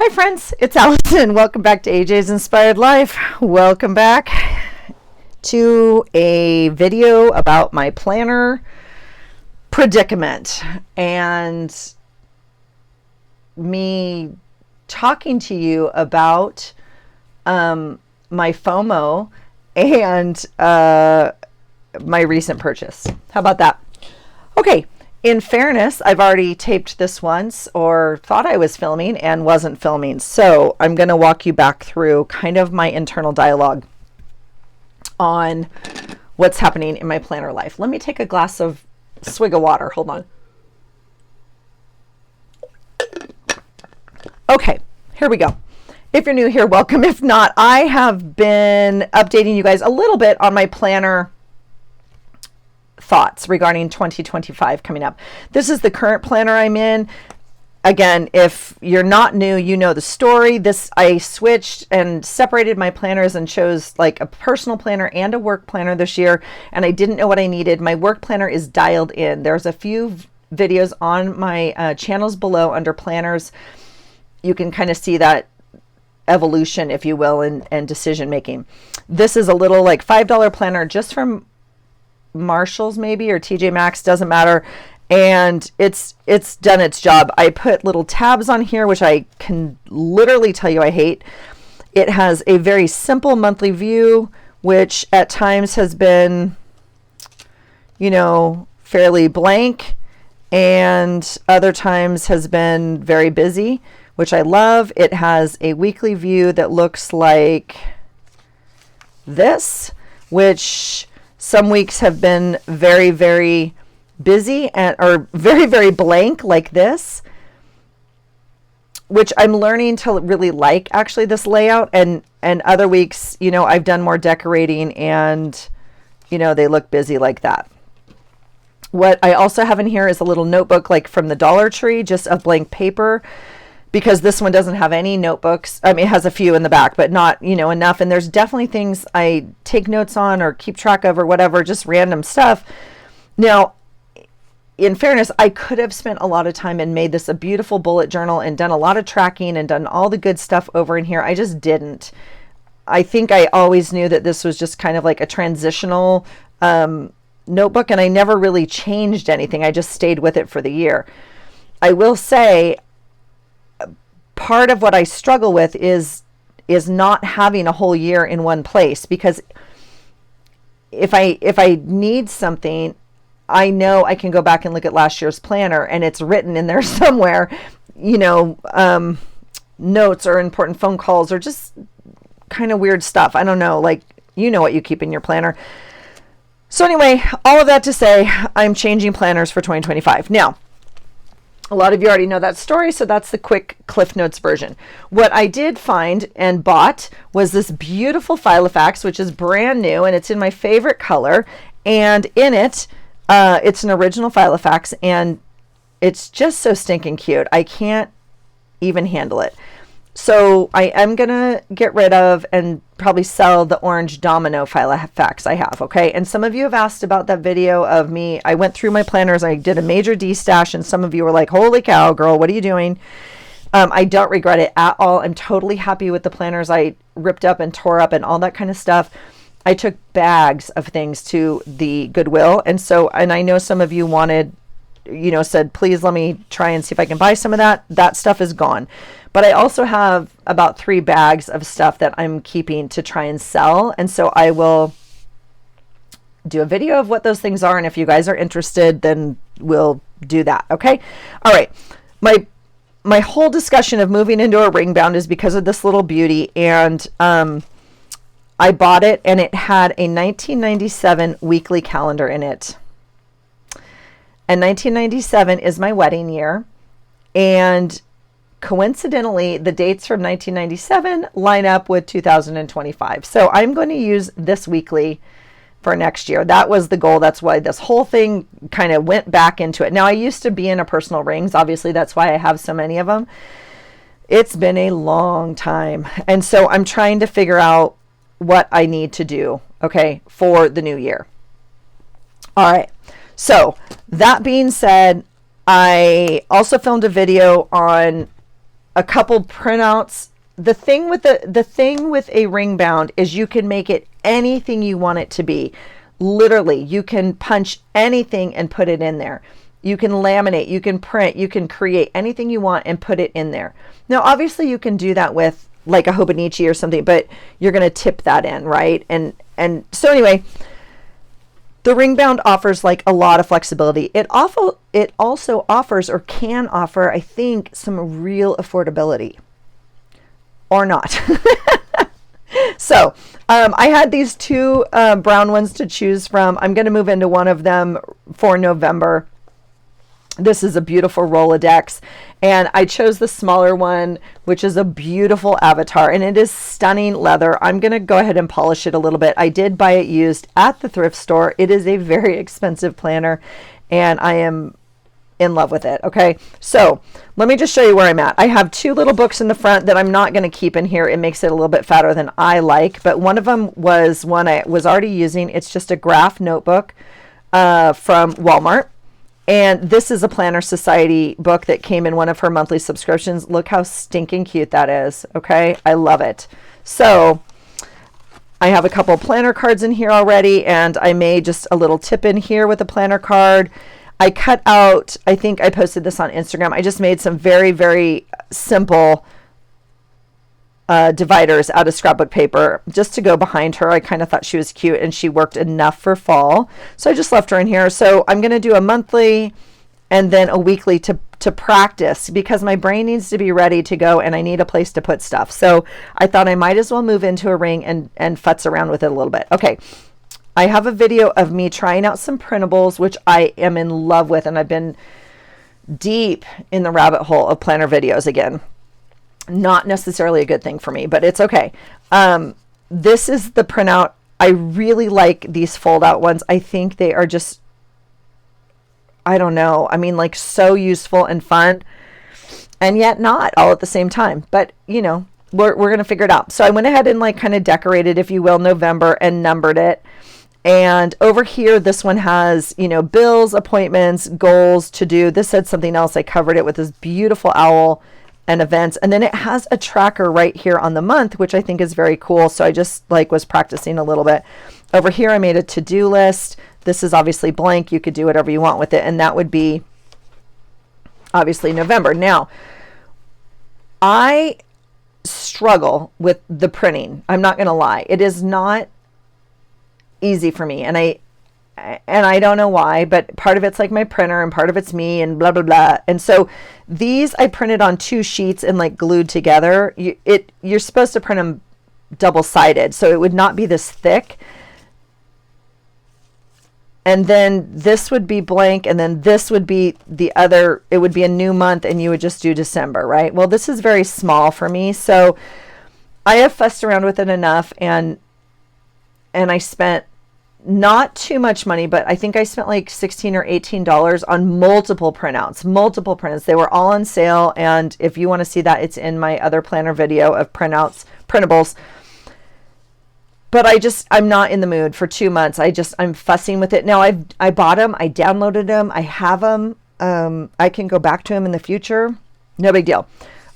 Hi friends, it's Allison. Welcome back to AJ's Inspired Life. Welcome back to a video about my planner predicament and me talking to you about my FOMO and my recent purchase. How about that? Okay. In fairness, I've already taped this once, or thought I was filming and wasn't filming. So I'm going to walk you back through kind of my internal dialogue on what's happening in my planner life. Let me take a swig of water. Hold on. Okay, here we go. If you're new here, welcome. If not, I have been updating you guys a little bit on my planner thoughts regarding 2025 coming up. This is the current planner I'm in. Again, if you're not new, you know the story. I switched and separated my planners and chose like a personal planner and a work planner this year, and I didn't know what I needed. My work planner is dialed in. There's a few videos on my channels below under planners. You can kind of see that evolution, if you will, and decision making. This is a little like $5 planner just from Marshall's maybe, or TJ Maxx, doesn't matter, and it's done its job. I put little tabs on here which I can literally tell you I hate. It has a very simple monthly view which at times has been, you know, fairly blank, and other times has been very busy, which I love. It has a weekly view that looks like this, which some weeks have been very, very busy or very, very blank like this, which I'm learning to really like actually this layout. And other weeks, you know, I've done more decorating and, you know, they look busy like that. What I also have in here is a little notebook like from the Dollar Tree, just of blank paper, because this one doesn't have any notebooks. I mean, it has a few in the back, but not, you know, enough. And there's definitely things I take notes on or keep track of or whatever, just random stuff. Now, in fairness, I could have spent a lot of time and made this a beautiful bullet journal and done a lot of tracking and done all the good stuff over in here. I just didn't. I think I always knew that this was just kind of like a transitional notebook, and I never really changed anything. I just stayed with it for the year. I will say, part of what I struggle with is not having a whole year in one place, because if I need something, I know I can go back and look at last year's planner and it's written in there somewhere, you know, notes or important phone calls or just kind of weird stuff. I don't know, like, you know what you keep in your planner. So anyway, all of that to say, I'm changing planners for 2025. Now, a lot of you already know that story, so that's the quick Cliff Notes version. What I did find and bought was this beautiful Filofax, which is brand new, and it's in my favorite color. And in it, it's an original Filofax, and it's just so stinking cute. I can't even handle it. So I am going to get rid of and probably sell the orange domino Filofax I have, okay? And some of you have asked about that video of me. I went through my planners. I did a major destash, and some of you were like, holy cow, girl, what are you doing? I don't regret it at all. I'm totally happy with the planners I ripped up and tore up and all that kind of stuff. I took bags of things to the Goodwill. And I know some of you wanted, you know, said, please let me try and see if I can buy some of that. That stuff is gone. But I also have about 3 bags of stuff that I'm keeping to try and sell. And so I will do a video of what those things are. And if you guys are interested, then we'll do that. Okay. All right. My whole discussion of moving into a ring bound is because of this little beauty. And I bought it, and it had a 1997 weekly calendar in it. And 1997 is my wedding year. And coincidentally, the dates from 1997 line up with 2025. So I'm going to use this weekly for next year. That was the goal. That's why this whole thing kind of went back into it. Now, I used to be in a personal rings. Obviously, that's why I have so many of them. It's been a long time. And so I'm trying to figure out what I need to do, okay, for the new year. All right. So that being said, I also filmed a video on a couple printouts. The thing with a ring bound is you can make it anything you want it to be. Literally, you can punch anything and put it in there. You can laminate, you can print, you can create anything you want and put it in there. Now, obviously you can do that with like a hobonichi or something, but you're going to tip that in, right? And so anyway, the ring bound offers like a lot of flexibility. It also offers, or can offer, I think, some real affordability, or not. So I had these two brown ones to choose from. I'm going to move into one of them for November. This is a beautiful Rolodex, and I chose the smaller one, which is a beautiful avatar, and it is stunning leather. I'm going to go ahead and polish it a little bit. I did buy it used at the thrift store. It is a very expensive planner, and I am in love with it. Okay, so let me just show you where I'm at. I have two little books in the front that I'm not going to keep in here. It makes it a little bit fatter than I like, but one of them was one I was already using. It's just a graph notebook from Walmart. And this is a Planner Society book that came in one of her monthly subscriptions. Look how stinking cute that is. Okay, I love it. So I have a couple planner cards in here already, and I made just a little tip in here with a planner card. I cut out, I think I posted this on Instagram, I just made some very, very simple dividers out of scrapbook paper just to go behind her. I kind of thought she was cute and she worked enough for fall. So I just left her in here. So I'm going to do a monthly and then a weekly to practice, because my brain needs to be ready to go and I need a place to put stuff. So I thought I might as well move into a ring and futz around with it a little bit. Okay. I have a video of me trying out some printables, which I am in love with, and I've been deep in the rabbit hole of planner videos again. Not necessarily a good thing for me, but it's okay. This is the printout. I really like these fold out ones. I think they are just, I don't know. I mean, like, so useful and fun, and yet not all at the same time. But you know, we're going to figure it out. So I went ahead and like kind of decorated, if you will, November and numbered it. And over here, this one has, you know, bills, appointments, goals, to do. This said something else. I covered it with this beautiful owl and events. And then it has a tracker right here on the month, which I think is very cool. So I just like was practicing a little bit. Over here, I made a to-do list. This is obviously blank. You could do whatever you want with it. And that would be obviously November. Now, I struggle with the printing. I'm not going to lie. It is not easy for me. And I don't know why, but part of it's like my printer and part of it's me and blah, blah, blah. And so these I printed on 2 sheets and like glued together. You're supposed to print them double-sided, so it would not be this thick. And then this would be blank, and then this would be the other, it would be a new month, and you would just do December, right? Well, this is very small for me, so I have fussed around with it enough, and I spent not too much money, but I think I spent like $16 or $18 on multiple printouts. They were all on sale, and if you want to see that, it's in my other planner video of printables. But I'm not in the mood for 2 months. I'm fussing with it. Now I bought them, I downloaded them, I have them. I can go back to them in the future. No big deal.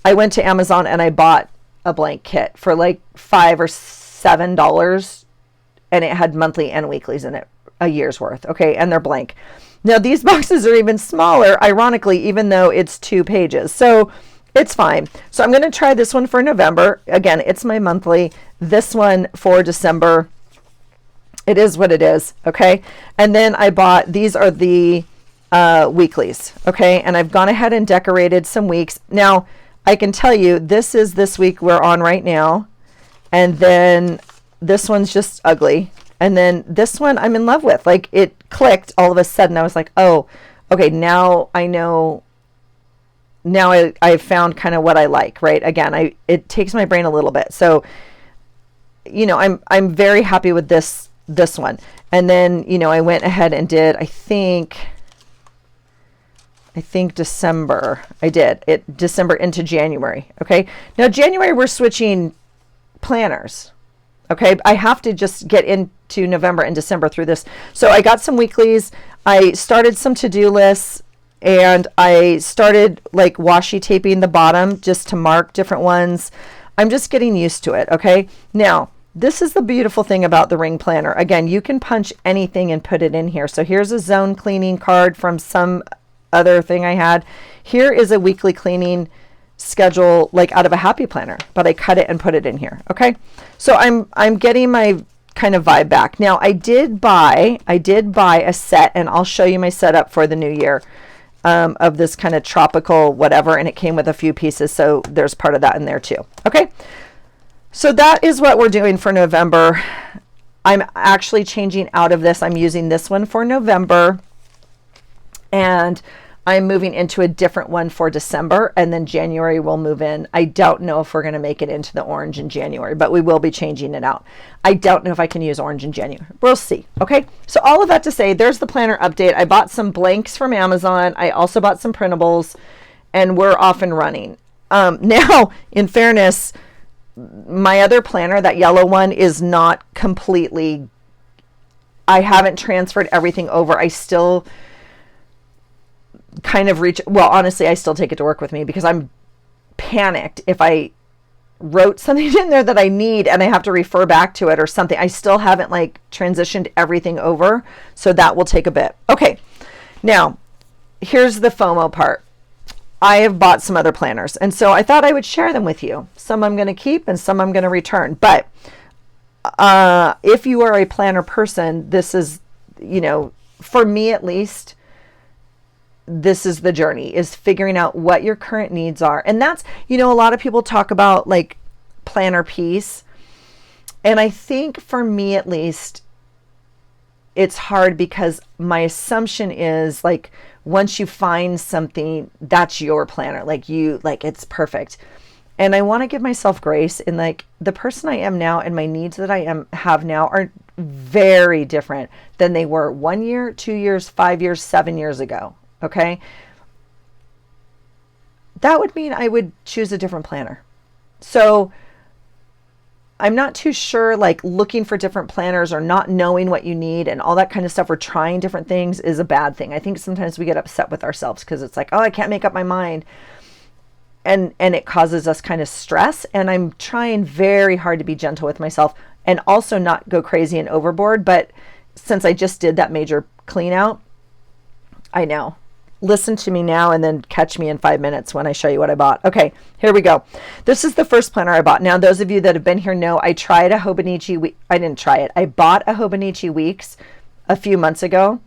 I went to Amazon and I bought a blank kit for like $5 or $7. And it had monthly and weeklies in it, a year's worth. Okay, and they're blank. Now these boxes are even smaller, ironically, even though it's 2 pages. So it's fine. So I'm going to try this one for November. Again, it's my monthly. This one for December. It is what it is. Okay. And then I bought, these are the weeklies. Okay. And I've gone ahead and decorated some weeks. Now I can tell you, this is this week we're on right now. And then this one's just ugly. And then this one I'm in love with. Like, it clicked all of a sudden. I was like, oh, okay, now I know. Now I've found kind of what I like, right? Again, it takes my brain a little bit. So, you know, I'm very happy with this one. And then, you know, I went ahead and did, I think December. I did it December into January. Okay. Now January, we're switching planners. Okay, I have to just get into November and December through this. So I got some weeklies. I started some to-do lists. and I started like washi taping the bottom just to mark different ones. I'm just getting used to it. Okay. Now, this is the beautiful thing about the ring planner. Again, you can punch anything and put it in here. So here's a zone cleaning card from some other thing I had. Here is a weekly cleaning schedule, like out of a happy planner, but I cut it and put it in here. Okay. So I'm getting my kind of vibe back. Now I did buy a set, and I'll show you my setup for the new year, of this kind of tropical whatever, and it came with a few pieces. So there's part of that in there too. Okay. So that is what we're doing for November. I'm actually changing out of this. I'm using this one for November, and I'm moving into a different one for December, and then January we'll move in. I don't know if we're going to make it into the orange in January, but we will be changing it out. I don't know if I can use orange in January. We'll see. Okay. So all of that to say, there's the planner update. I bought some blanks from Amazon. I also bought some printables, and we're off and running. Now, in fairness, my other planner, that yellow one, is not completely, I haven't transferred everything over. I still kind of well, honestly, I still take it to work with me because I'm panicked if I wrote something in there that I need and I have to refer back to it or something. I still haven't like transitioned everything over. So that will take a bit. Okay. Now here's the FOMO part. I have bought some other planners, and so I thought I would share them with you. Some I'm going to keep and some I'm going to return. But if you are a planner person, this is, for me at least, this is the journey, is figuring out what your current needs are. And that's, a lot of people talk about like planner piece. And I think for me at least, it's hard because my assumption is like, once you find something, that's your planner. Like it's perfect. And I want to give myself grace in like the person I am now, and my needs that I have now are very different than they were 1 year, 2 years, 5 years, 7 years ago. Okay. That would mean I would choose a different planner. So I'm not too sure, like looking for different planners or not knowing what you need and all that kind of stuff, or trying different things, is a bad thing. I think sometimes we get upset with ourselves because it's like, oh, I can't make up my mind. And it causes us kind of stress. And I'm trying very hard to be gentle with myself and also not go crazy and overboard. But since I just did that major clean out, I know. Listen to me now and then catch me in 5 minutes when I show you what I bought. Okay, here we go. This is the first planner I bought. Now, those of you that have been here know I tried a hobonichi. I didn't try it. I bought a hobonichi weeks a few months ago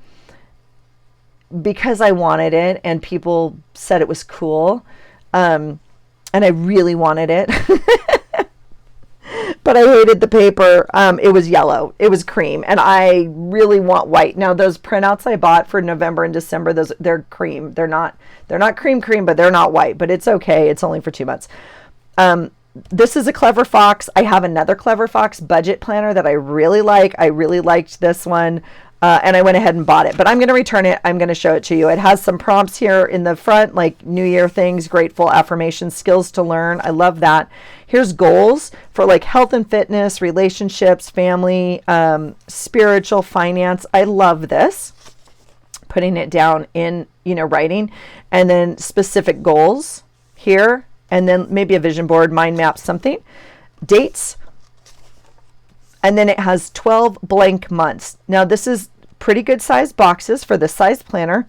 because I wanted it and people said it was cool. And I really wanted it. But I hated the paper. It was yellow. It was cream. And I really want white. Now, those printouts I bought for November and December, they're cream. They're not cream, but they're not white. But it's okay. It's only for 2 months. This is a Clever Fox. I have another Clever Fox budget planner that I really like. I really liked this one. And I went ahead and bought it. But I'm going to return it. I'm going to show it to you. It has some prompts here in the front, like New Year things, grateful, affirmations, skills to learn. I love that. Here's goals for like health and fitness, relationships, family, spiritual, finance. I love this. Putting it down in, writing. And then specific goals here. And then maybe a vision board, mind map, something. Dates. And then it has 12 blank months. Now this is pretty good sized boxes for this size planner.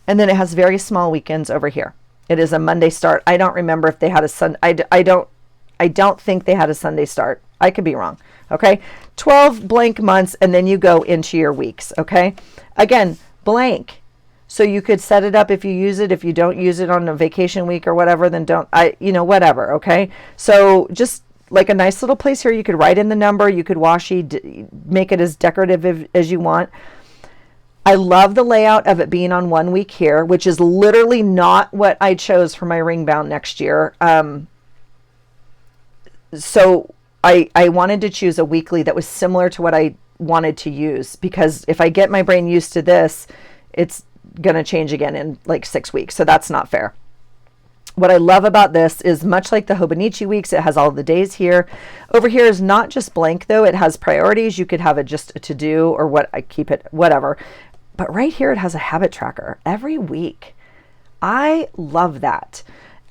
And then it has very small weekends over here. It is a Monday start. I don't remember if they had a Sunday. I don't think they had a Sunday start. I could be wrong. Okay. 12 blank months. And then you go into your weeks. Okay. Again, blank. So you could set it up if you use it. If you don't use it on a vacation week or whatever, then whatever. Okay. So just like a nice little place here. You could write in the number. You could washi, make it as decorative as you want. I love the layout of it being on 1 week here, which is literally not what I chose for my ring bound next year. So I wanted to choose a weekly that was similar to what I wanted to use, because if I get my brain used to this, it's going to change again in like 6 weeks. So that's not fair. What I love about this is, much like the hobonichi weeks, it has all the days here. Over here is not just blank though. It has priorities. You could have it just a to-do or what, I keep it, whatever. But right here, it has a habit tracker every week. I love that.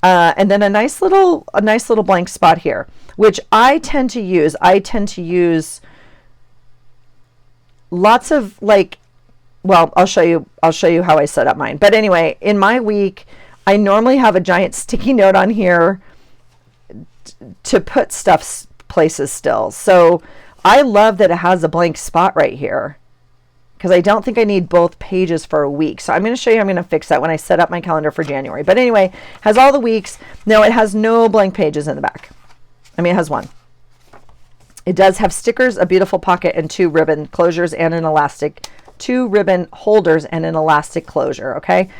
And then a nice little blank spot here, which I tend to use. I tend to use lots of like, well, I'll show you how I set up mine. But anyway, in my week, I normally have a giant sticky note on here to put stuff places still. So I love that it has a blank spot right here, because I don't think I need both pages for a week. So I'm going to show you how I'm going to fix that when I set up my calendar for January. But anyway, has all the weeks. No, it has no blank pages in the back. I mean, it has one. It does have stickers, a beautiful pocket, and 2 ribbon closures and an elastic, 2 ribbon holders and an elastic closure. Okay.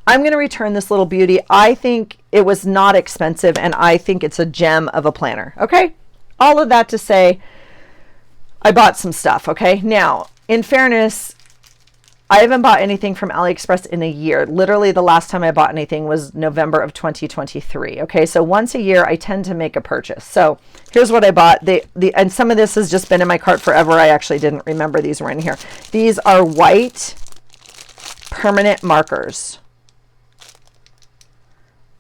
I'm going to return this little beauty. I think it was not expensive, and I think it's a gem of a planner. Okay. All of that to say, I bought some stuff. Okay. Now, in fairness, I haven't bought anything from AliExpress in a year. Literally the last time I bought anything was November of 2023. Okay. So once a year I tend to make a purchase. So here's what I bought. And some of this has just been in my cart forever. I actually didn't remember these were in here. These are white permanent markers.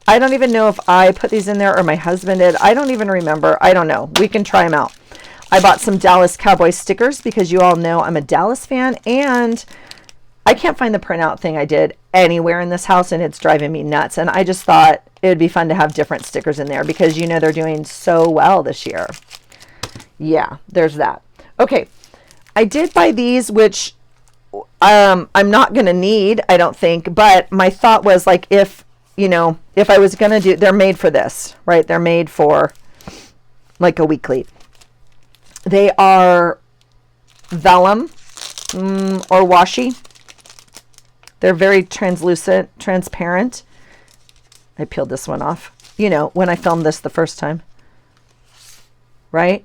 I don't even know if I put these in there or my husband did. I don't even remember. I don't know. We can try them out. I bought some Dallas Cowboys stickers because you all know I'm a Dallas fan, and I can't find the printout thing I did anywhere in this house, and it's driving me nuts. And I just thought it would be fun to have different stickers in there because you know they're doing so well this year. Yeah, there's that. Okay, I did buy these, which I'm not going to need, I don't think, but my thought was like if I was going to do, they're made for this, right? They're made for like a weekly. They are vellum or washi. They're very translucent, transparent. I peeled this one off, when I filmed this the first time, right?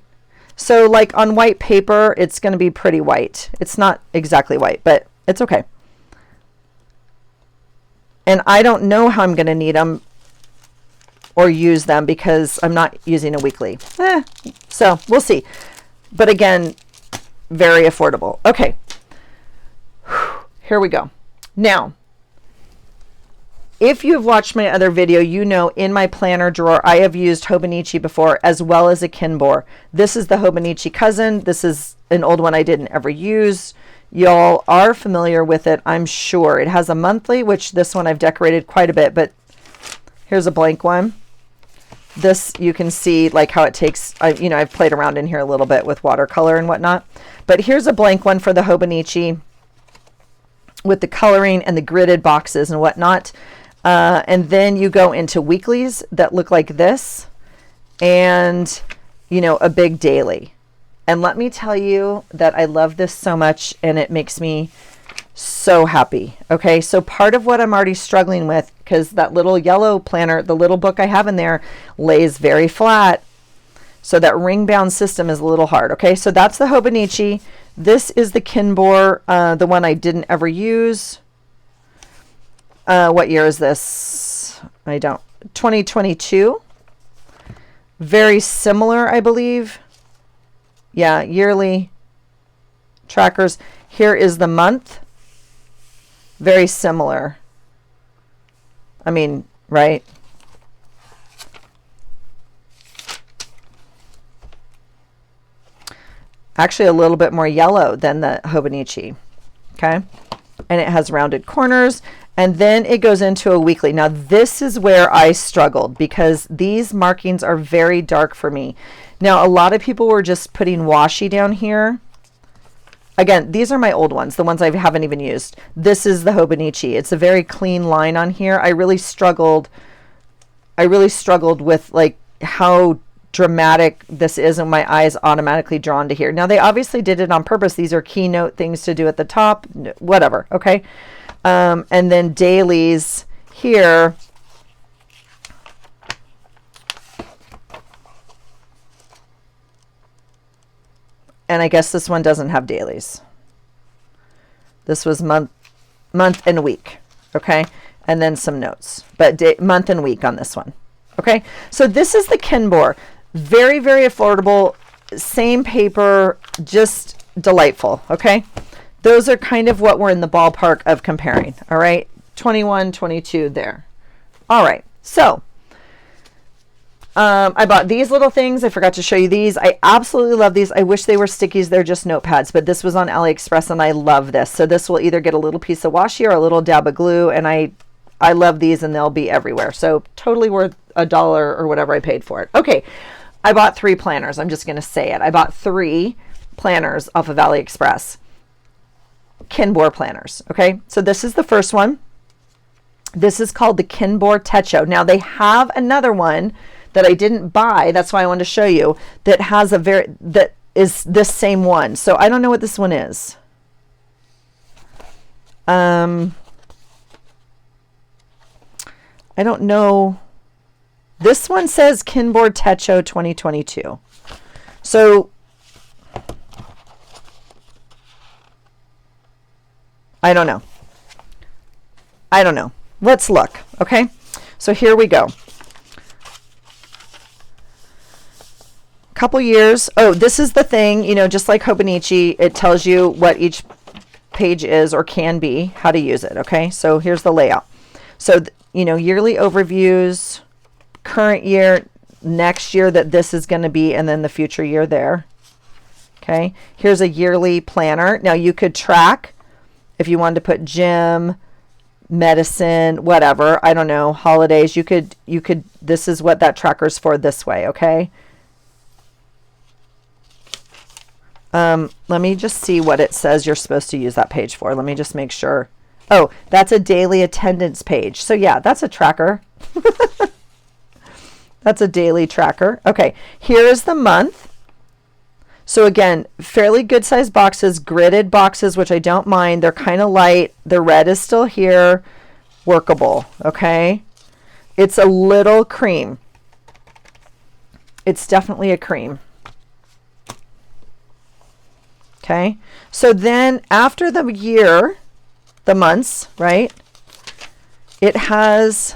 So like on white paper, it's going to be pretty white. It's not exactly white, but it's okay. And I don't know how I'm going to need them or use them because I'm not using a weekly. So we'll see. But again, very affordable. Okay. Here we go. Now, if you've watched my other video, you know in my planner drawer, I have used hobonichi before as well as a Kinbor. This is the hobonichi cousin. This is an old one I didn't ever use. Y'all are familiar with it, I'm sure. It has a monthly, which this one I've decorated quite a bit, but here's a blank one. This, you can see like how it takes, I've played around in here a little bit with watercolor and whatnot, but here's a blank one for the hobonichi with the coloring and the gridded boxes and whatnot. And then you go into weeklies that look like this and, a big daily. And let me tell you that I love this so much and it makes me so happy. Okay, so part of what I'm already struggling with, because that little yellow planner, the little book I have in there, lays very flat. So that ring bound system is a little hard. Okay, so that's the hobonichi. This is the Kinbor, the one I didn't ever use. What year is this? 2022. Very similar, I believe. Yeah, yearly trackers. Here is the month. Very similar. I mean, right? Actually, a little bit more yellow than the hobonichi. Okay. And it has rounded corners. And then it goes into a weekly. Now, this is where I struggled because these markings are very dark for me. Now, a lot of people were just putting washi down here. Again, these are my old ones, the ones I haven't even used. This is the hobonichi. It's a very clean line on here. I really struggled with like how dramatic this is, and my eyes automatically drawn to here. Now, they obviously did it on purpose. These are keynote things to do at the top, whatever, okay? And then dailies here. And I guess this one doesn't have dailies. This was month and week, okay? And then some notes, but month and week on this one, okay? So this is the Kinbor. Very, very affordable, same paper, just delightful, okay? Those are kind of what we're in the ballpark of comparing, all right? 21, 22 there, All right, so I bought these little things. I forgot to show you these. I absolutely love these. I wish they were stickies. They're just notepads, but this was on AliExpress and I love this. So this will either get a little piece of washi or a little dab of glue, and I love these and they'll be everywhere. So totally worth $1 or whatever I paid for it. Okay, I bought 3 planners. I'm just going to say it. I bought 3 planners off of AliExpress. Kinbor planners. Okay, so this is the first one. This is called the Kinbor Techo. Now they have another one that I didn't buy. That's why I wanted to show you, that has that is this same one. So I don't know what this one is. I don't know. This one says Kinbor Techo 2022. So I don't know. I don't know. Let's look. Okay. So here we go. Couple years. Oh, this is the thing, you know, just like Hobonichi, it tells you what each page is or can be, how to use it. Okay. So here's the layout. So, you know, yearly overviews, current year, next year that this is going to be, and then the future year there. Okay. Here's a yearly planner. Now you could track if you wanted to put gym, medicine, whatever, I don't know, holidays, you could, this is what that tracker's for this way. Okay. Let me just see what it says you're supposed to use that page for. Let me just make sure. Oh, that's a daily attendance page. So yeah, that's a tracker. That's a daily tracker. Okay, here is the month. So again, fairly good sized boxes, gridded boxes, which I don't mind. They're kind of light. The red is still here. Workable, okay? It's a little cream. It's definitely a cream. Okay, so then after the year, the months, right? It has,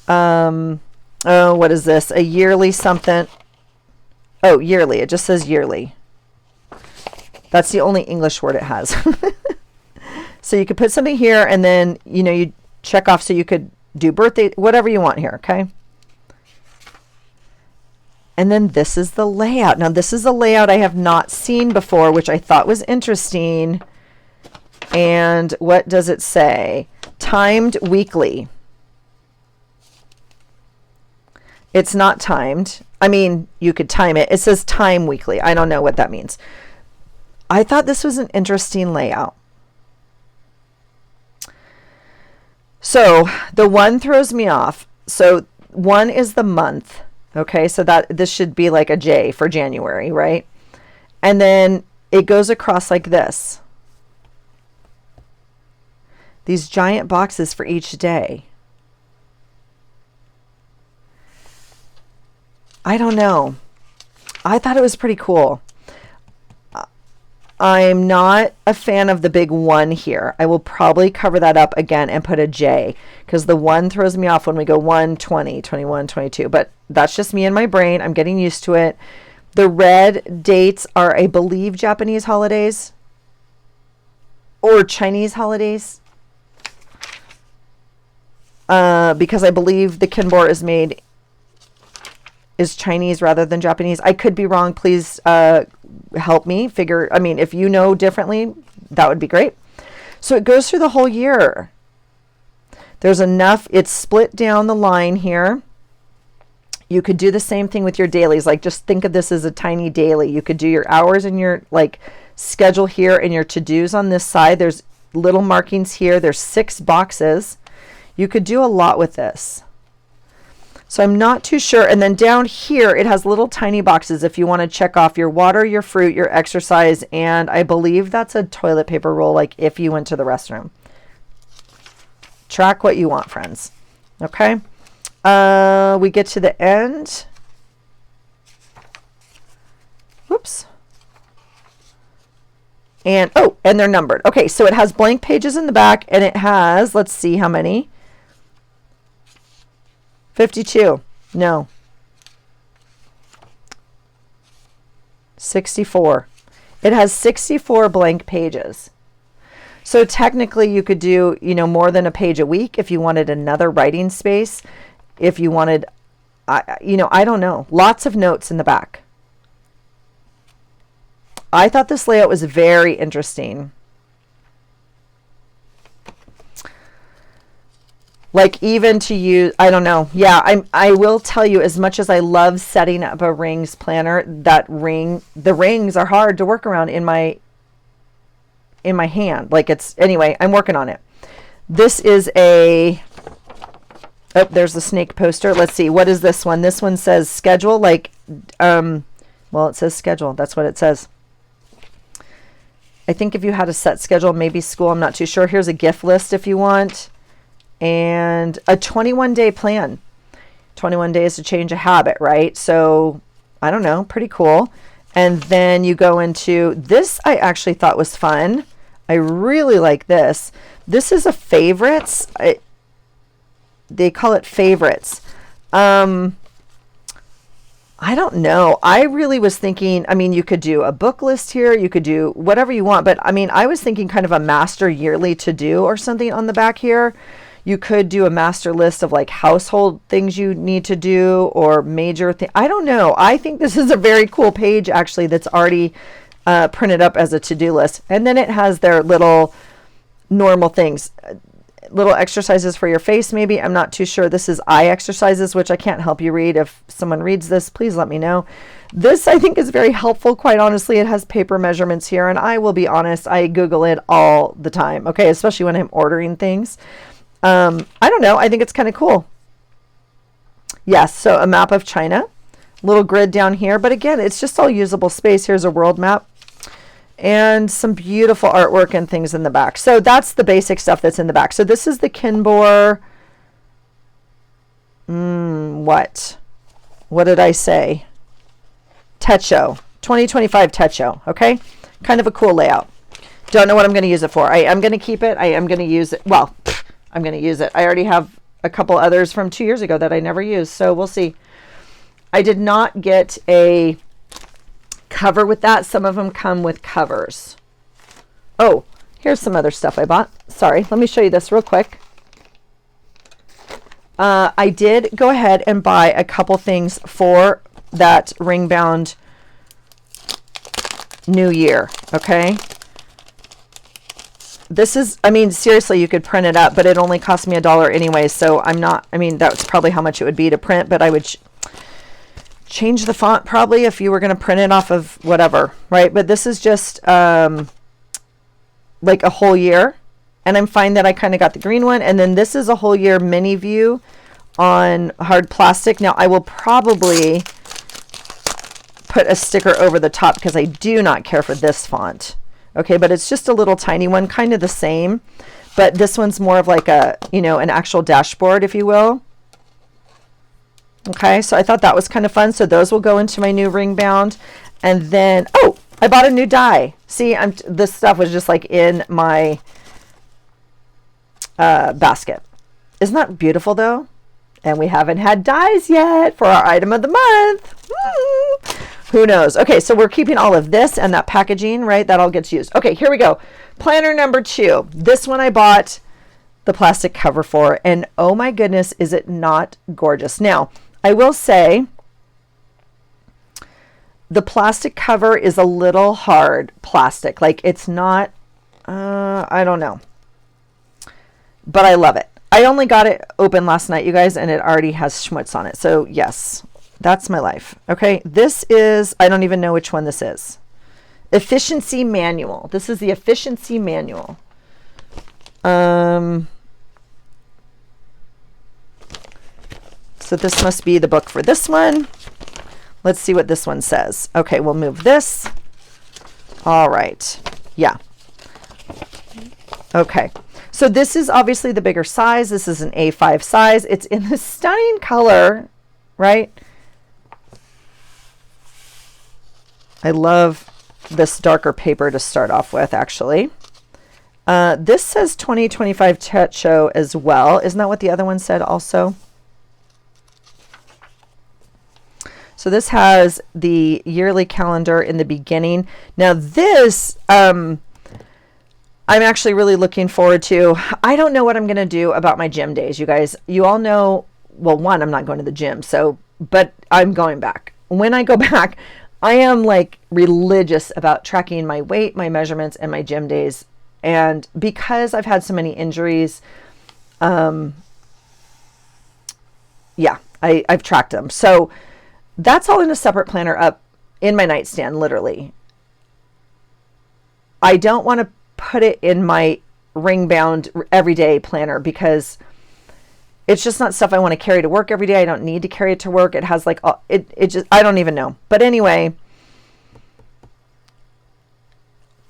oh, what is this? A yearly something. Oh, yearly. It just says yearly. That's the only English word it has. So you could put something here and then, you know, you check off, so you could do birthday, whatever you want here. Okay. And then this is the layout. Now this is a layout I have not seen before, which I thought was interesting. And what does it say? Timed weekly. It's not timed. I mean, you could time it. It says time weekly. I don't know what that means. I thought this was an interesting layout. So the one throws me off. So 1 is the month. Okay, so that this should be like a J for January, right? And then it goes across like this. These giant boxes for each day. I don't know. I thought it was pretty cool. I'm not a fan of the big 1 here. I will probably cover that up again and put a J, because the 1 throws me off when we go 1, 20, 21, 22. But that's just me and my brain. I'm getting used to it. The red dates are, I believe, Japanese holidays or Chinese holidays. Because I believe the Kinbor is Chinese rather than Japanese. I could be wrong. Please help me figure. I mean, if you know differently, that would be great. So it goes through the whole year. There's enough. It's split down the line here. You could do the same thing with your dailies. Like, just think of this as a tiny daily. You could do your hours and your like schedule here and your to-dos on this side. There's little markings here. There's 6 boxes. You could do a lot with this. So I'm not too sure. And then down here, it has little tiny boxes if you want to check off your water, your fruit, your exercise, and I believe that's a toilet paper roll, like if you went to the restroom. Track what you want, friends. Okay. We get to the end. Whoops. And, oh, and they're numbered. Okay, so it has blank pages in the back, and it has, let's see how many. 52. No. 64. It has 64 blank pages. So technically you could do, you know, more than a page a week if you wanted another writing space. If you wanted, you know, I don't know, lots of notes in the back. I thought this layout was very interesting. Like even to use, I don't know. Yeah, I will tell you, as much as I love setting up a rings planner, the rings are hard to work around in my hand. Like it's, anyway, I'm working on it. This is a, oh, there's the snake poster. Let's see. What is this one? This one says schedule, like, well, it says schedule. That's what it says. I think if you had a set schedule, maybe school, I'm not too sure. Here's a gift list if you want. And a 21-day plan. 21 days to change a habit, right? So I don't know, pretty cool. And then you go into this. I actually thought was fun. I really like this. This is a favorites. They call it favorites. I don't know. I really was thinking, I mean, you could do a book list here. You could do whatever you want. But I mean, I was thinking kind of a master yearly to do or something on the back here. You could do a master list of like household things you need to do or major things. I don't know. I think this is a very cool page actually that's already printed up as a to-do list. And then it has their little normal things, little exercises for your face maybe. I'm not too sure. This is eye exercises, which I can't help you read. If someone reads this, please let me know. This I think is very helpful, quite honestly. It has paper measurements here, and I will be honest, I Google it all the time, okay, especially when I'm ordering things. I don't know. I think it's kind of cool. Yes, so a map of China, little grid down here, but again, it's just all usable space. Here's a world map and some beautiful artwork and things in the back. So that's the basic stuff that's in the back. So this is the Kinbor. What did I say? Techo, 2025 Techo. Okay, kind of a cool layout. Don't know what I'm going to use it for. I am going to keep it. I am going to use it. Well, I'm going to use it. I already have a couple others from 2 years ago that I never used, so we'll see. I did not get a cover with that. Some of them come with covers. Oh, here's some other stuff I bought. Sorry, let me show you this real quick. I did go ahead and buy a couple things for that ring bound New Year, okay? This is, I mean, seriously, you could print it up, but it only cost me $1 anyway, so I'm not, I mean, that's probably how much it would be to print, but I would change the font probably if you were going to print it off of whatever, right? But this is just like a whole year, and I'm fine that I kind of got the green one, and then this is a whole year mini view on hard plastic. Now, I will probably put a sticker over the top because I do not care for this font. Okay, but it's just a little tiny one, kind of the same, but this one's more of like a, you know, an actual dashboard, if you will. Okay, so I thought that was kind of fun. So those will go into my new ring bound. And then, oh, I bought a new die. See, this stuff was just like in my basket. Isn't that beautiful though? And we haven't had dies yet for our item of the month. Who knows? Okay, so we're keeping all of this and that packaging, right? That all gets used. Okay, here we go. Planner number 2. This one I bought the plastic cover for, and oh my goodness, is it not gorgeous? Now, I will say the plastic cover is a little hard plastic. Like it's not, I don't know, but I love it. I only got it open last night, you guys, and it already has schmutz on it. So yes, that's my life. Okay, this is, I don't even know which one this is. Efficiency manual. This is the efficiency manual. So this must be the book for this one. Let's see what this one says. Okay, we'll move this. All right. Yeah. Okay. So this is obviously the bigger size. This is an A5 size. It's in this stunning color, right? I love this darker paper to start off with, actually. This says 2025 Techo as well. Isn't that what the other one said also? So this has the yearly calendar in the beginning. Now this, I'm actually really looking forward to. I don't know what I'm going to do about my gym days, you guys. You all know, well, one, I'm not going to the gym, so, but I'm going back. When I go back, I am like religious about tracking my weight, my measurements, and my gym days. And because I've had so many injuries, yeah, I've tracked them. So that's all in a separate planner up in my nightstand, literally. I don't want to put it in my ring bound everyday planner because it's just not stuff I want to carry to work every day. I don't need to carry it to work. It has like, it just, I don't even know. But anyway,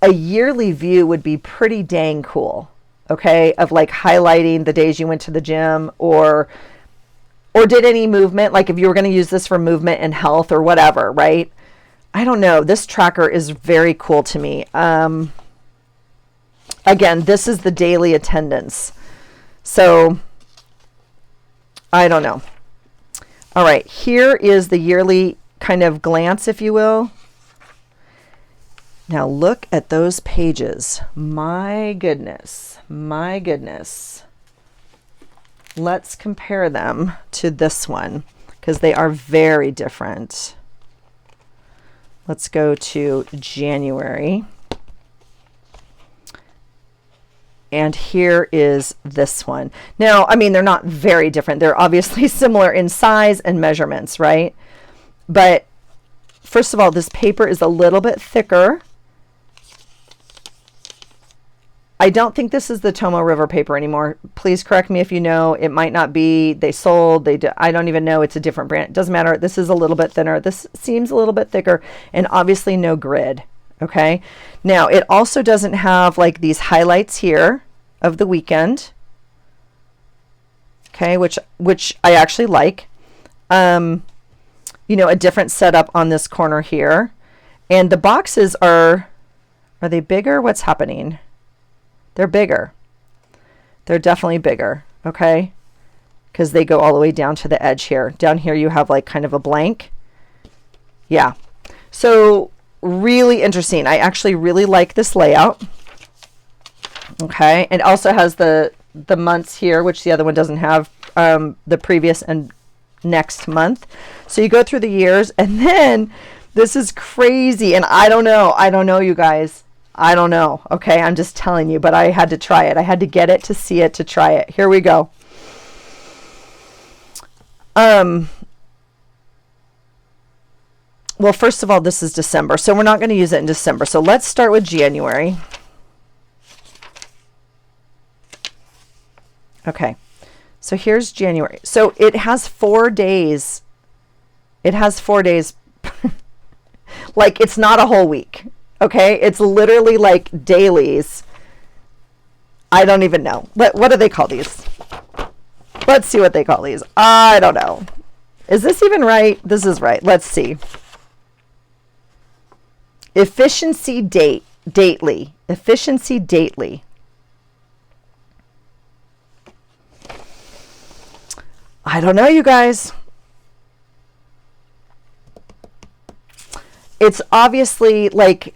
a yearly view would be pretty dang cool. Okay. Of like highlighting the days you went to the gym or did any movement. Like if you were going to use this for movement and health or whatever, right? I don't know. This tracker is very cool to me. Again, this is the daily attendance. So I don't know. All right, here is the yearly kind of glance, if you will. Now look at those pages. My goodness, my goodness. Let's compare them to this one because they are very different. Let's go to January. And here is this one. Now, I mean, they're not very different. They're obviously similar in size and measurements, right? But first of all, this paper is a little bit thicker. I don't think this is the Tomo River paper anymore. Please correct me if you know. It might not be. They sold. I don't even know. It's a different brand. It doesn't matter. This is a little bit thinner. This seems a little bit thicker and obviously no grid. Okay. Now it also doesn't have like these highlights here of the weekend. Okay. Which I actually like. You know, a different setup on this corner here. And the boxes are they bigger? What's happening? They're bigger. They're definitely bigger. Okay. Because they go all the way down to the edge here. Down here you have like kind of a blank. Yeah. So really interesting. I actually really like this layout. Okay. It also has the months here, which the other one doesn't have, the previous and next month. So you go through the years and then this is crazy. And I don't know, you guys. I don't know. Okay. I'm just telling you, but I had to try it. I had to get it to see it to try it. Here we go. Well, first of all, this is December, so we're not going to use it in December. So let's start with January. Okay. So here's January. So it has 4 days. It has 4 days. Like it's not a whole week. Okay. It's literally like dailies. I don't even know. What do they call these? Let's see what they call these. I don't know. Is this even right? This is right. Let's see. Efficiency dately. Efficiency dately. I don't know, you guys. It's obviously like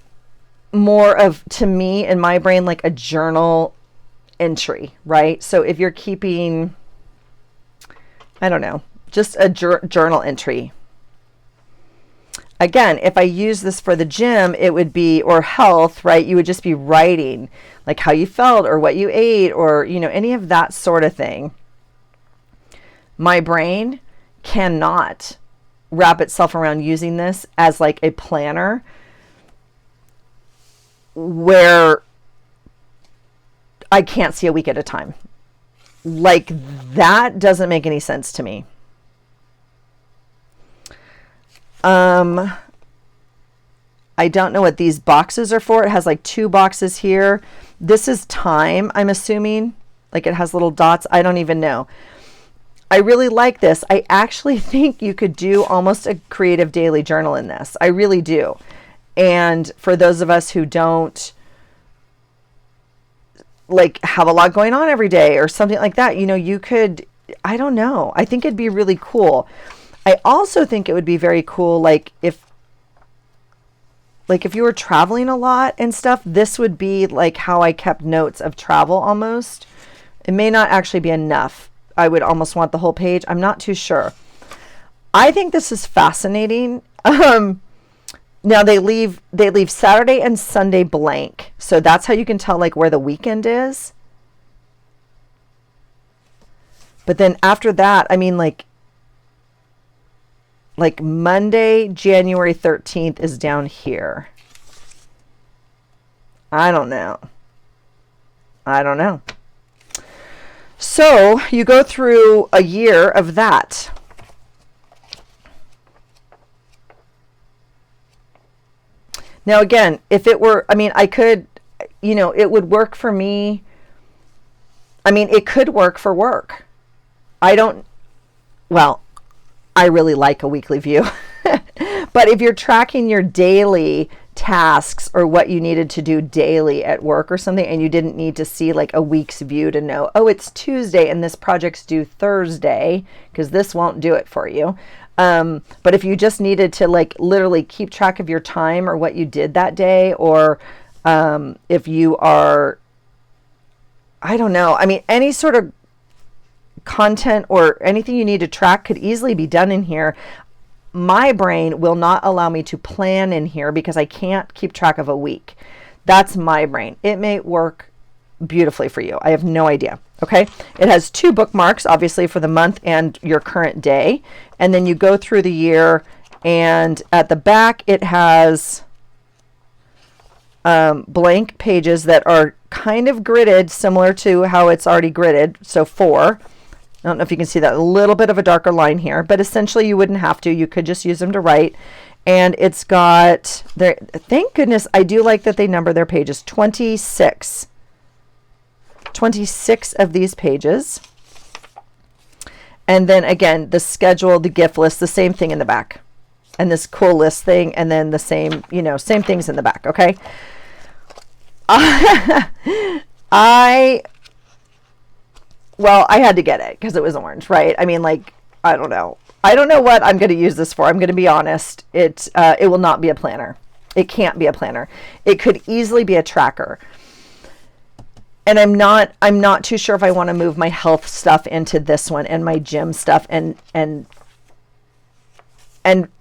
more of, to me, in my brain, like a journal entry, right? So if you're keeping, I don't know, just a journal entry. Again, if I use this for the gym, it would be, or health, right? You would just be writing like how you felt or what you ate or, you know, any of that sort of thing. My brain cannot wrap itself around using this as like a planner where I can't see a week at a time. Like that doesn't make any sense to me. I don't know what these boxes are for. It has like 2 boxes here. This is time, I'm assuming. Like it has little dots. I don't even know. I really like this. I actually think you could do almost a creative daily journal in this. I really do. And for those of us who don't like have a lot going on every day or something like that, you know, you could, I don't know. I think it'd be really cool. I also think it would be very cool, like if like if you were traveling a lot and stuff, this would be like how I kept notes of travel almost. It may not actually be enough. I would almost want the whole page. I'm not too sure. I think this is fascinating. Now they leave Saturday and Sunday blank. So that's how you can tell like where the weekend is. But then after that, I mean like Monday, January 13th is down here. I don't know. So you go through a year of that. Now, again, if it were, I mean, I could, you know, it would work for me. I mean, it could work for work. Well, I really like a weekly view. But if you're tracking your daily tasks or what you needed to do daily at work or something, and you didn't need to see like a week's view to know, oh, it's Tuesday and this project's due Thursday, because this won't do it for you. But if you just needed to like literally keep track of your time or what you did that day, or if you are, I don't know, I mean, any sort of content or anything you need to track could easily be done in here. My brain will not allow me to plan in here because I can't keep track of a week. That's my brain. It may work beautifully for you. I have no idea. Okay. It has 2 bookmarks, obviously, for the month and your current day. And then you go through the year, and at the back, it has blank pages that are kind of gridded, similar to how it's already gridded. So 4. I don't know if you can see that, a little bit of a darker line here, but essentially you wouldn't have to. You could just use them to write. And it's got there. Thank goodness, I do like that they number their pages. 26 of these pages. And then again, the schedule, the gift list, the same thing in the back. And this cool list thing, and then the same, you know, same things in the back, okay? Well, I had to get it because it was orange, right? I mean, like, I don't know what I'm going to use this for. I'm going to be honest. It will not be a planner. It can't be a planner. It could easily be a tracker. And I'm not too sure if I want to move my health stuff into this one and my gym stuff and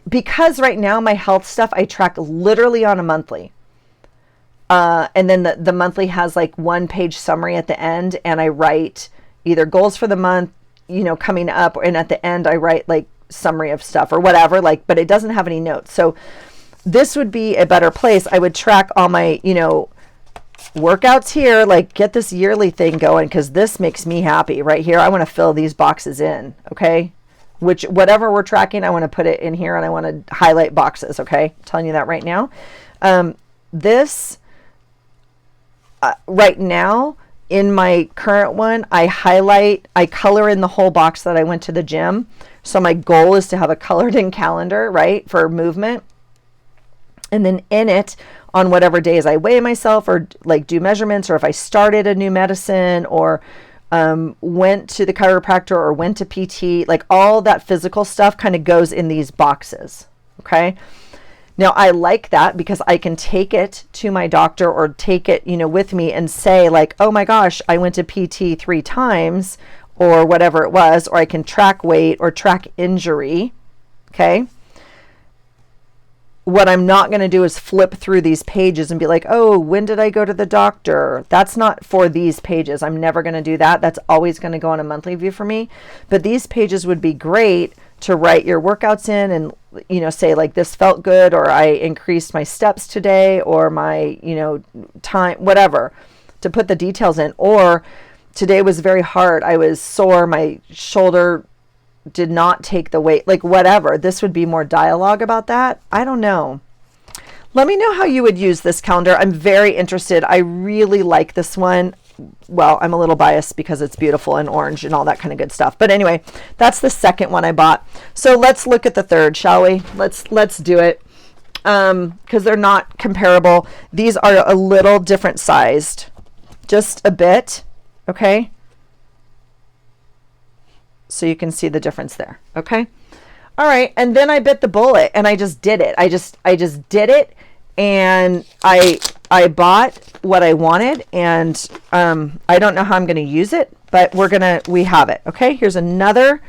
because right now my health stuff I track literally on a monthly. And then the monthly has like 1-page summary at the end, and I write either goals for the month, you know, coming up, and at the end I write like summary of stuff or whatever, like, but it doesn't have any notes. So this would be a better place. I would track all my, you know, workouts here, like get this yearly thing going, because this makes me happy right here. I want to fill these boxes in, okay? Whatever we're tracking, I want to put it in here, and I want to highlight boxes, okay? I'm telling you that right now. This right now, in my current one, I color in the whole box that I went to the gym. So my goal is to have a colored in calendar, right, for movement. And then in it, on whatever days I weigh myself or like do measurements, or if I started a new medicine or went to the chiropractor or went to PT, like all that physical stuff kind of goes in these boxes, okay? Now, I like that because I can take it to my doctor or take it, you know, with me and say like, oh my gosh, I went to PT 3 times or whatever it was, or I can track weight or track injury, okay? What I'm not going to do is flip through these pages and be like, oh, when did I go to the doctor? That's not for these pages. I'm never going to do that. That's always going to go on a monthly view for me. But these pages would be great to write your workouts in and, you know, say like this felt good, or I increased my steps today, or my, you know, time, whatever, to put the details in. Or today was very hard. I was sore. My shoulder did not take the weight, like whatever. This would be more dialogue about that. I don't know. Let me know how you would use this calendar. I'm very interested. I really like this one. Well, I'm a little biased because it's beautiful and orange and all that kind of good stuff. But anyway, that's the second one I bought. So let's look at the third, shall we? Let's do it. Because they're not comparable. These are a little different sized, just a bit. Okay. So you can see the difference there. Okay. All right. And then I bit the bullet and I just did it. I just did it. and I bought what I wanted, and I don't know how I'm going to use it, but we have it. Okay, here's another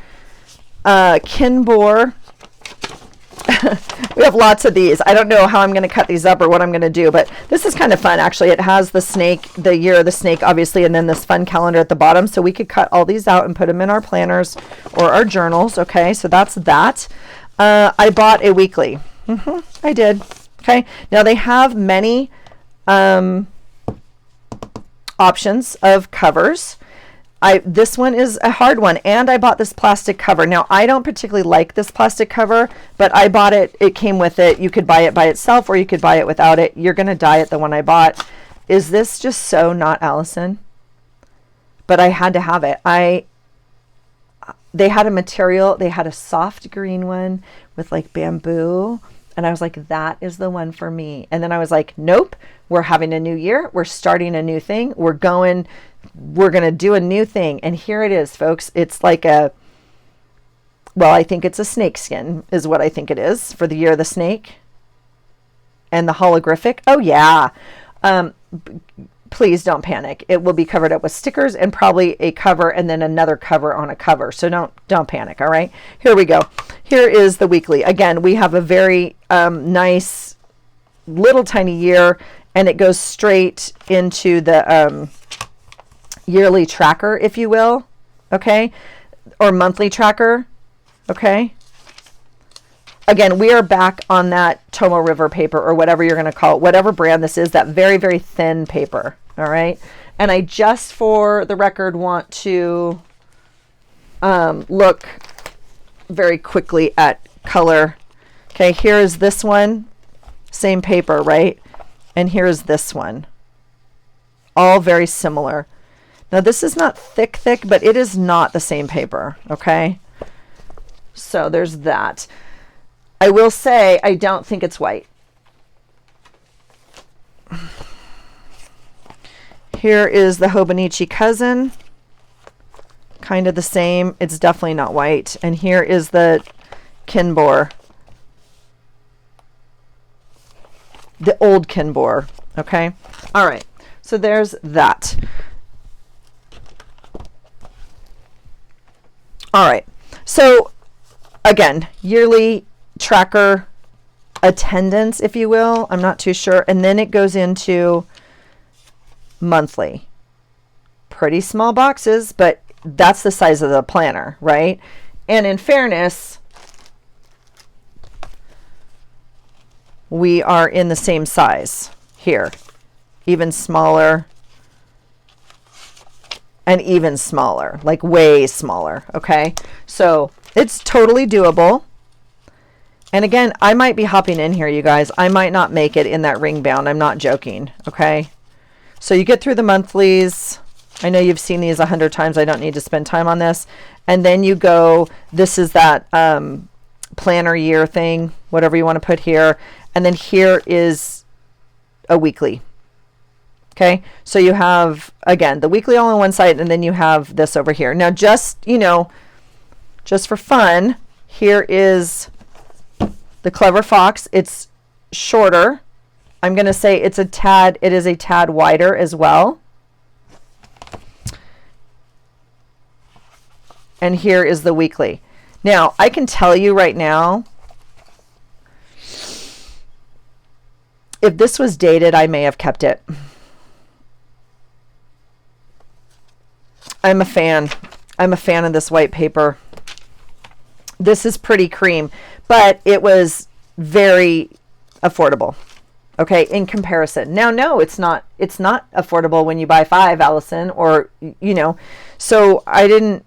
Kinbor. We have lots of these. I don't know how I'm going to cut these up or what I'm going to do, but this is kind of fun. Actually, it has the snake, the year of the snake, obviously, and then this fun calendar at the bottom. So we could cut all these out and put them in our planners or our journals. Okay, so that's that. I bought a weekly. I did. Okay, now they have many options of covers. This one is a hard one, and I bought this plastic cover. Now, I don't particularly like this plastic cover, but I bought it. It came with it. You could buy it by itself, or you could buy it without it. You're going to die at the one I bought. Is this just so not Allison? But I had to have it. They had a material. They had a soft green one with like bamboo, and I was like, that is the one for me. And then I was like, nope, we're having a new year. We're starting a new thing. We're going to do a new thing. And here it is, folks. It's like I think it's a snake skin is what I think it is for the year of the snake. And the holographic. Oh yeah. Please don't panic. It will be covered up with stickers and probably a cover and then another cover on a cover. So don't panic. All right, here we go. Here is the weekly. Again, we have a very nice little tiny year, and it goes straight into the yearly tracker, if you will. Okay, or monthly tracker. Okay, again, we are back on that Tomo River paper, or whatever you're going to call it, whatever brand this is, that very, very thin paper. All right. And I just, for the record, want to look very quickly at color. Okay, here is this one, same paper, right? And here is this one. All very similar. Now, this is not thick, but it is not the same paper. Okay. So there's that. I will say, I don't think it's white. Here is the Hobonichi cousin. Kind of the same. It's definitely not white. And here is the Kinbor. The old Kinbor. Okay. All right. So there's that. All right. So again, yearly tracker attendance, if you will. I'm not too sure. And then it goes into monthly. Pretty small boxes, but that's the size of the planner, right? And in fairness, we are in the same size here. Even smaller and even smaller, like way smaller. Okay. So it's totally doable. And again, I might be hopping in here, you guys. I might not make it in that ring bound. I'm not joking. Okay. So you get through the monthlies. I know you've seen these 100 times. I don't need to spend time on this. And then you go, this is that planner year thing, whatever you want to put here. And then here is a weekly. Okay. So you have, again, the weekly all on one side, and then you have this over here. Now, just, just for fun, here is the Clever Fox. It's shorter. I'm going to say it is a tad wider as well. And here is the weekly. Now, I can tell you right now, if this was dated, I may have kept it. I'm a fan. I'm a fan of this white paper. This is pretty cream, but it was very affordable. Okay, in comparison. Now, no, it's not affordable when you buy 5, Allison, or, so I don't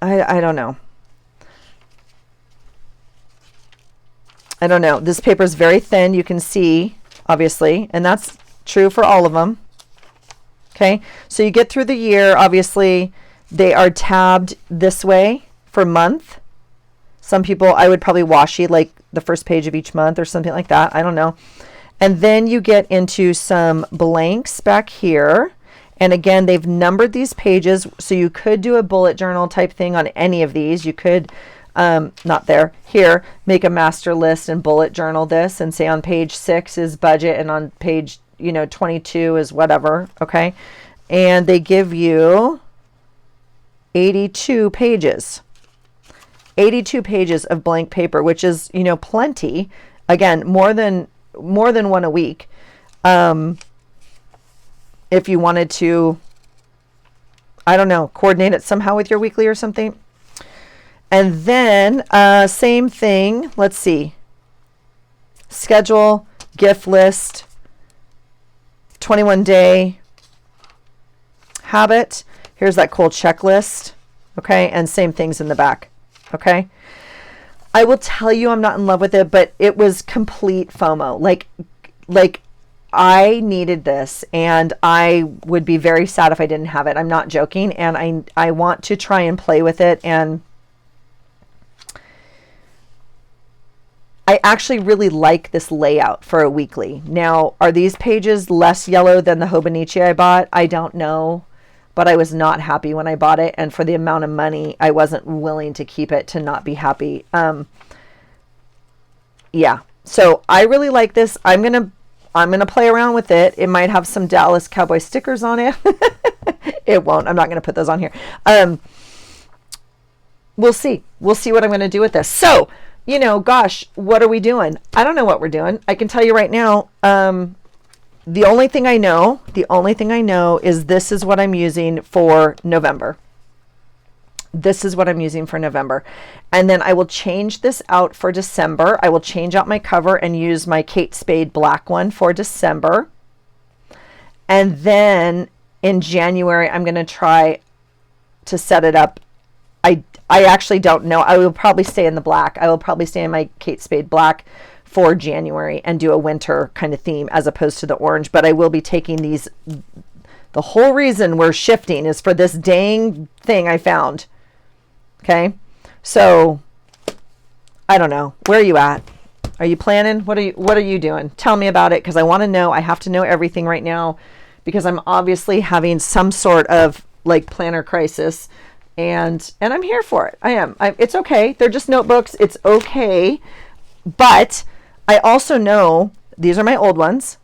know. I don't know. This paper is very thin. You can see, obviously, and that's true for all of them. Okay, so you get through the year. Obviously, they are tabbed this way for month. Some people, I would probably washi like the first page of each month or something like that. I don't know. And then you get into some blanks back here. And again, they've numbered these pages, so you could do a bullet journal type thing on any of these. You could not there, here, make a master list and bullet journal this and say on page 6 is budget and on page, 22 is whatever. Okay. And they give you 82 pages. 82 pages of blank paper, which is, plenty. Again, more than one a week. If you wanted to, I don't know, coordinate it somehow with your weekly or something. And then same thing. Let's see. Schedule, gift list, 21-day habit. Here's that cool checklist. Okay. And same things in the back. Okay. I will tell you, I'm not in love with it, but it was complete FOMO. Like I needed this and I would be very sad if I didn't have it. I'm not joking. And I want to try and play with it. And I actually really like this layout for a weekly. Now, are these pages less yellow than the hobonichi I bought? I don't know, but I was not happy when I bought it. And for the amount of money, I wasn't willing to keep it to not be happy. Yeah. So I really like this. I'm going to play around with it. It might have some Dallas Cowboy stickers on it. It won't. I'm not going to put those on here. We'll see. We'll see what I'm going to do with this. So, gosh, what are we doing? I don't know what we're doing. I can tell you right now, the only thing I know is this is what I'm using for November. This is what I'm using for November. And then I will change this out for December. I will change out my cover and use my Kate Spade black one for December. And then in January, I'm going to try to set it up. I actually don't know. I will probably stay in the black. I will probably stay in my Kate Spade black for January and do a winter kind of theme as opposed to the orange. But I will be taking these. The whole reason we're shifting is for this dang thing I found. Okay. So I don't know. Where are you at? Are you planning? What are you doing? Tell me about it, because I want to know. I have to know everything right now because I'm obviously having some sort of planner crisis. And I'm here for it. I am. It's okay. They're just notebooks. It's okay. But I also know these are my old ones.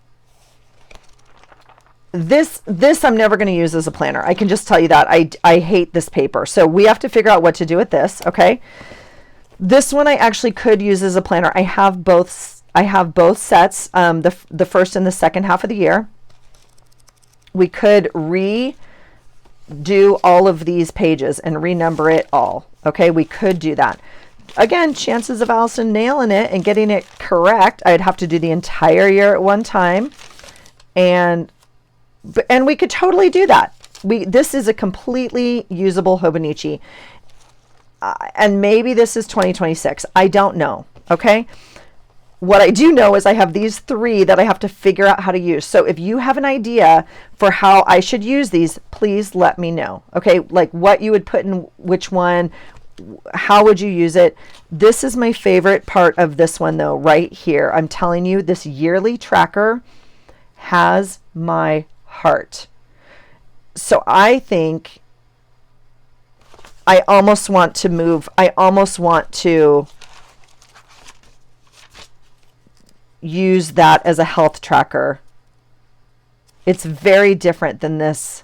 This I'm never going to use as a planner. I can just tell you that. I hate this paper. So we have to figure out what to do with this. Okay. This one I actually could use as a planner. I have both sets, the first and the second half of the year. We could do all of these pages and renumber it all. Okay, we could do that. Again, chances of Allison nailing it and getting it correct, I'd have to do the entire year at one time. And we could totally do that. This is a completely usable hobonichi. And maybe this is 2026. I don't know. Okay. What I do know is I have these 3 that I have to figure out how to use. So if you have an idea for how I should use these, please let me know. Okay, like what you would put in which one, how would you use it? This is my favorite part of this one though, right here. I'm telling you, this yearly tracker has my heart. So I think I almost want to move. I almost want to use that as a health tracker. It's very different than this.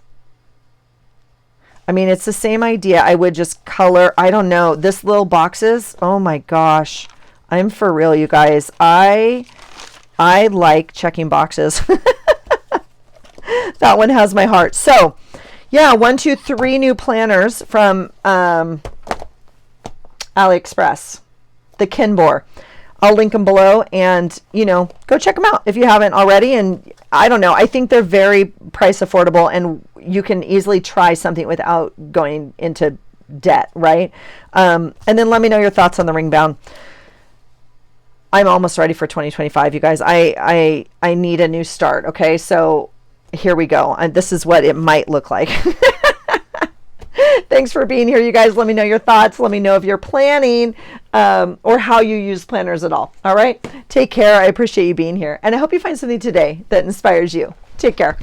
I mean, it's the same idea. I would just color, I don't know, this little boxes. Oh my gosh. I'm for real, you guys. I like checking boxes. That one has my heart. So yeah, 1, 2, 3 new planners from AliExpress, the Kinbor. I'll link them below, and go check them out if you haven't already. And I don't know, I think they're very price affordable, and you can easily try something without going into debt, right? And then let me know your thoughts on the ring bound. I'm almost ready for 2025, you guys. I need a new start. Okay, so here we go. And this is what it might look like. Thanks for being here, you guys. Let me know your thoughts. Let me know if you're planning or how you use planners at all. All right. Take care. I appreciate you being here. And I hope you find something today that inspires you. Take care.